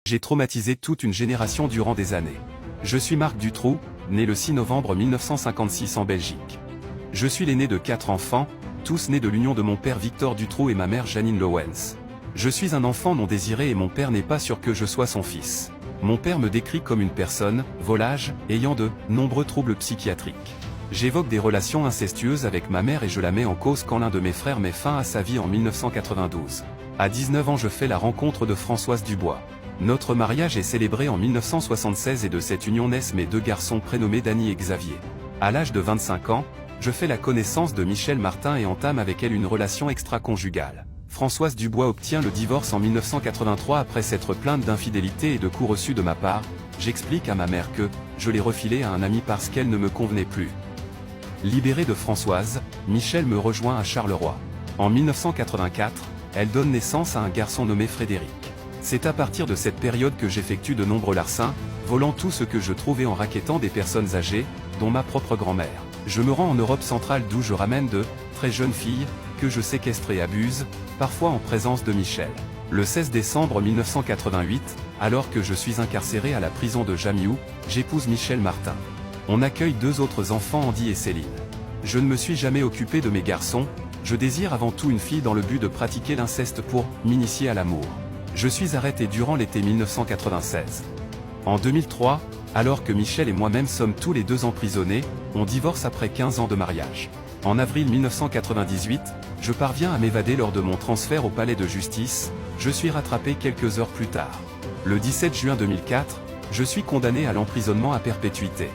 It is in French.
J'ai traumatisé toute une génération durant des années. Je suis Marc Dutroux, né le 6 novembre 1956 en Belgique. Je suis l'aîné de 4 enfants, tous nés de l'union de mon père Victor Dutroux et ma mère Janine Lowens. Je suis un enfant non désiré et mon père n'est pas sûr que je sois son fils. Mon père me décrit comme une personne, volage, ayant de nombreux troubles psychiatriques. J'évoque des relations incestueuses avec ma mère et je la mets en cause quand l'un de mes frères met fin à sa vie en 1992. À 19 ans je fais la rencontre de Françoise Dubois. Notre mariage est célébré en 1976 et de cette union naissent mes 2 garçons prénommés Dany et Xavier. À l'âge de 25 ans, je fais la connaissance de Michèle Martin et entame avec elle une relation extra-conjugale. Françoise Dubois obtient le divorce en 1983 après s'être plainte d'infidélité et de coups reçus de ma part. J'explique à ma mère que je l'ai refilée à un ami parce qu'elle ne me convenait plus. Libérée de Françoise, Michèle me rejoint à Charleroi. En 1984, elle donne naissance à un garçon nommé Frédéric. C'est à partir de cette période que j'effectue de nombreux larcins, volant tout ce que je trouvais en racketant des personnes âgées, dont ma propre grand-mère. Je me rends en Europe centrale d'où je ramène de très jeunes filles, que je séquestre et abuse, parfois en présence de Michèle. Le 16 décembre 1988, alors que je suis incarcéré à la prison de Jamiou, j'épouse Michèle Martin. On accueille 2 autres enfants, Andy et Céline. Je ne me suis jamais occupé de mes garçons, je désire avant tout une fille dans le but de pratiquer l'inceste pour m'initier à l'amour. Je suis arrêté durant l'été 1996. En 2003, alors que Michèle et moi-même sommes tous les 2 emprisonnés, on divorce après 15 ans de mariage. En avril 1998, je parviens à m'évader lors de mon transfert au palais de justice, je suis rattrapé quelques heures plus tard. Le 17 juin 2004, je suis condamné à l'emprisonnement à perpétuité.